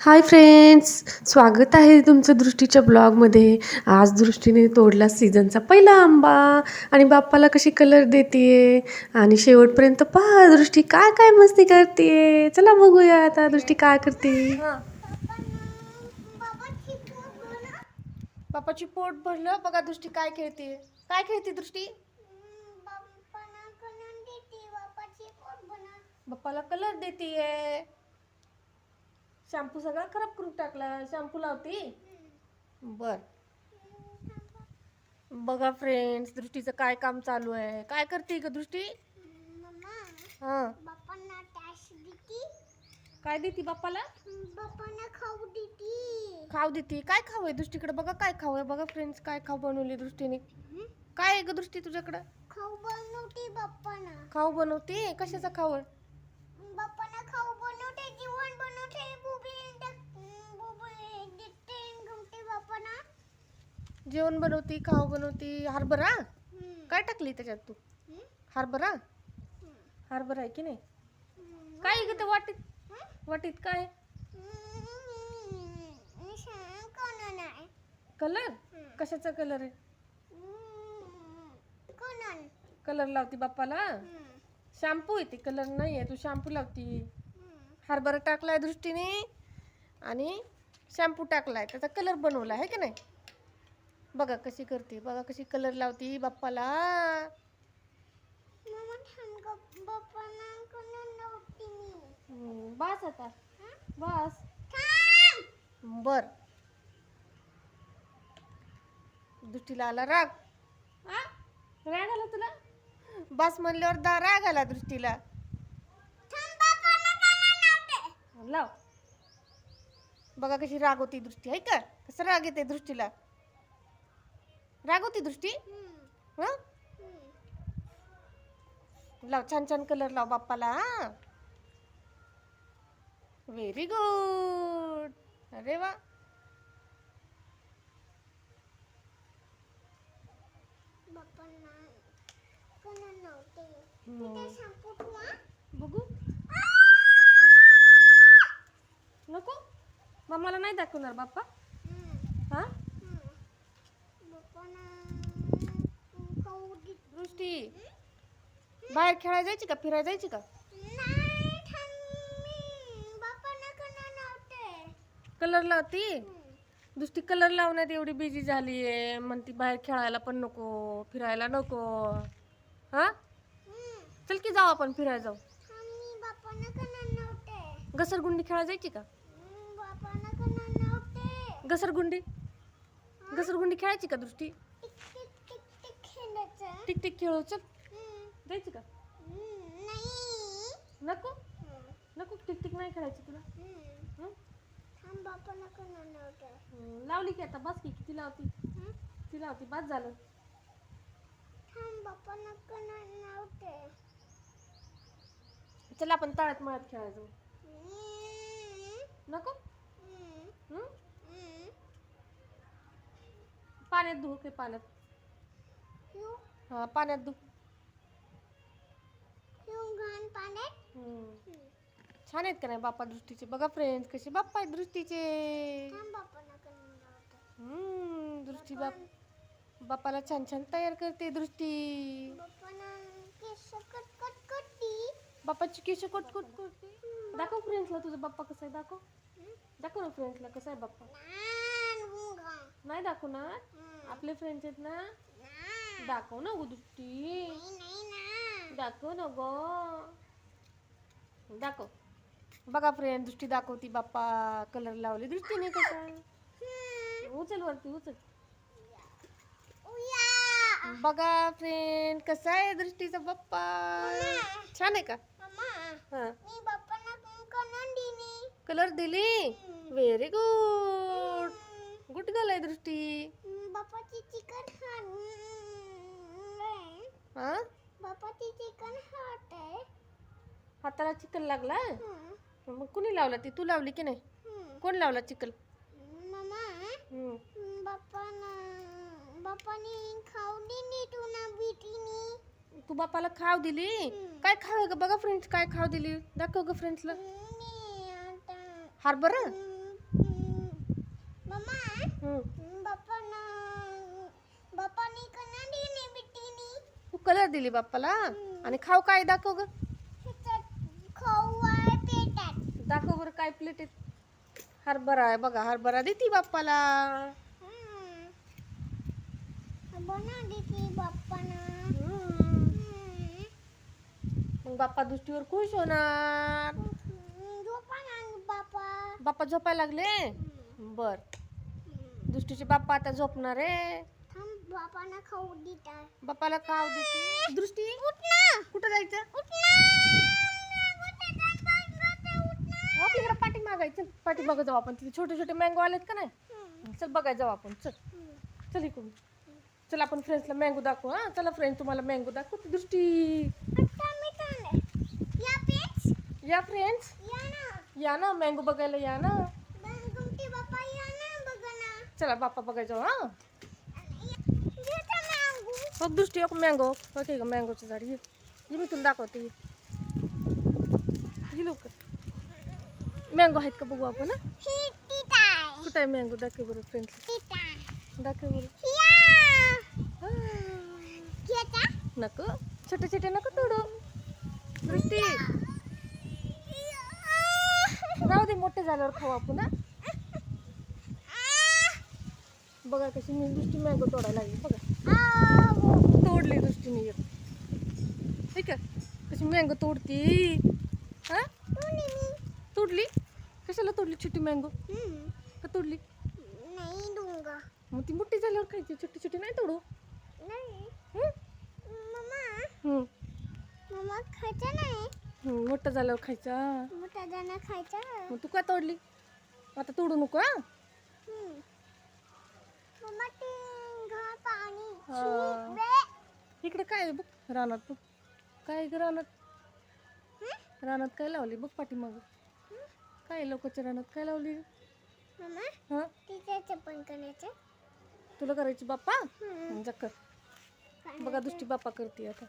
Hi friends, स्वागत आहे तुमचं दृष्टीच्या ब्लॉगमध्ये. आज दृष्टीने तोडला सीझनचा पहिला आंबा आणि बाप्पाला कशी कलर देते आणि शेवटपर्यंत पहा दृष्टी काय काय मस्ती करते. चला बघूया आता दृष्टी काय करते. बाप्पाची पोट भरलं बघा. दृष्टी काय खेळते, काय खेळते दृष्टी? बाप्पाला कलर देतीये. शॅम्पू सगळा खराब करून टाकला. शॅम्पू लावते. बर बघा फ्रेंड्स, दृष्टीचं काय काम चालू आहे. काय करते ग दृष्टी? हा, काय देती बाप्पाला? खाऊ देती. काय खाऊ आहे दृष्टीकडे? बघा काय खाऊ आहे. बघा फ्रेंड्स, काय खाऊ बनवली दृष्टीने. काय आहे ग दृष्टी तुझ्याकडं? खाऊ बनवते बाप्पाना. खाऊ बनवते. कशाचा खाऊ आहे? बाप्पाना खाऊ बनवते, जेवण बनवते, घुमते बाप्पाना. जेवण बनवती, खाऊ बनवती. हरभरा काय टाकली त्याच्यात तू? हरभरा हरभरा आहे की नाही? काय आहे ग ते वाटीत? वाटीत काय कलर? कशाचा कलर आहे? कलर लावती बाप्पाला. शॅम्पू आहे ते, कलर नाही आहे. तू शॅम्पू लावती. हरभरा टाकलाय दृष्टीने आणि शॅम्पू टाकलाय, त्याचा कलर बनवला आहे की नाही? बघा कशी करते, बघा कशी कलर लावती बाप्पाला. बस आता, बस. बर, दृष्टीला आला राग. राग आला तुला? बस म्हणल्यावर राग आला दृष्टीला. लाव. बघा कशी राग होती दृष्टी, आहे का? कसं राग येते दृष्टीला? राग होती दृष्टी. हं? लाव, छान छान कलर लाव बाप्पाला. हा, व्हेरी गुड. अरे वा. बघू. नको, मम्माला नाही दाखवणार बाप्पा. हा, दृष्टी बाहेर खेळायला जायची का, फिरायला जायची का? कलर लावती दृष्टी. कलर लावण्यात एवढी बिझी झालीये, म्हणती बाहेर खेळायला पण नको, फिरायला नको. हा, चल की जाऊ आपण फिरायला जाऊ. घसरगुंडी खेळायला जायची का? घसरगुंडी घसरगुंडी खेळायची का दृष्टी? टिक टिक खेळू. चल, जायची का? नको नको, टिक टिक नाही खेळायची तुला. लावली की आता, बस की. किती लावती? किती लावती? बस झालं. चल आपण तळ्यात मळ्यात खेळायला जाऊ. नको. पाण्यात धुवू की? पाण्यात. हा, पाण्यात धु. छान आहेत का नाही बाप्पा दृष्टीचे? बघा फ्रेंड्स, कसे बाप्पा आहेत दृष्टीचे. दृष्टी बाप्पाला छान छान तयार करते दृष्टी. बाप्पाची केस कट कट करते. दाखव फ्रेंड्सला तुझा बाप्पा कसा आहे. दाखव, दाखव ना फ्रेंड्सला कसा आहे बाप्पा. नाही दाखवणार? आपले फ्रेंड्स आहेत ना. दाखव ना गो दृष्टी, दाखव ना गो, दाखव. बघा फ्रेंड, दृष्टी दाखवती बाप्पा कलर लावले दृष्टीने कसा. उचल वरती, उचल. बघा फ्रेंड, कसा आहे दृष्टीचा बाप्पा. छान आहे का? हा, कलर दिली. Very good. गुड गर्ल आहे दृष्टी. बाप्पाची चिकन हार्ट आहे. हाताला चिकन लागला. मग कुणी लावला? ती तू लावली की नाही? कोण लावला चिकन? बाप्पाने खाऊ दिली तुला बिटीनी. तू बाप्पाला खाऊ दिली? काय खाऊ आहे ग? बघा फ्रेंड्स, काय खाऊ दिली. दाखव ग फ्रेंड्सला. हरभरा मम्मा हम्म. बाप्पानी कना दिली बिटीनी तू कलर दिली बाप्पाला आणि खाऊ काय दाखव ग. खाऊ आहे पेटात दाखव बरं काय प्लेट आहे. हरभरा आहे बघा, हरभरा देती बाप्पाला. बना देती बाप्पाना. मग बाप्पा दृष्टीवर खुश होणार. झोपाना बाप्पा. बाप्पा झोपायला लागले. बर, दृष्टीचे बाप्पा आता झोपणार आहे. थांब बाप्पाना खाऊ देता. बाप्पाला खाऊ देते. दृष्टी उठ ना. कुठं जायचं. उठ ना. आपल्याकडे पाठी मागायचं. पाठी बघा जाऊ आपण. तिथे छोटे छोटे मँगो आलेत का नाही. चल बघायला जाऊ आपण. चल चल इकडून. चल आपण फ्रेंड्सला मँगो दाखवू. हा चला फ्रेंड्स, तुम्हाला मँगो दाखवते. दृष्टी या फ्रेंड्स, या ना मँगो बघायला या ना. चला बाप्पा बघायला जाऊ. हा बघ दृष्टी एक मँगो. ओके का मँगोचं झाड. ये मी तुला दाखवते. ये लवकर. मँगो आहेत का बघू आपण. कुठं आहे मँगो. दाखव बरं फ्रेंड्स. दाखव बरं. नको छोटे छोटे नको तोडू. दृष्टी जाऊ दे, मोठे झाल्यावर खाऊ आपण. हा बघा कशी मी दृष्टी मँगो तोडायला लागली. बघा तोडली दृष्टीने एक. ठीक आहे कशी मँगो तोडती. हा तोडली. कशाला तोडली छोटी मँगो. का तोडली. नहीं दूंगा. मग ती मोठी झाल्यावर खायची. छोटी छोटी नाही तोडू. नहीं. हम्म? मम्मा मम्मा खायचा नाही. मोठं झाल्यावर खायचा. मोठा दाणा खायचा. मग तू का तोडली. आता तोडू नको. हा मम्मा ते घर पाणी. हा. इकडे काय आहे बघ रानात. बघ काय आहे ग रानात. रानात काय लावली बघ पाठीमागं. काय लोकांच्या रानात काय लावली. मम्मा हा तिथे चप्पल करायचं. तुला करायची बाप्पा. जा कर. बघा दृष्टी बाप्पा करते आता.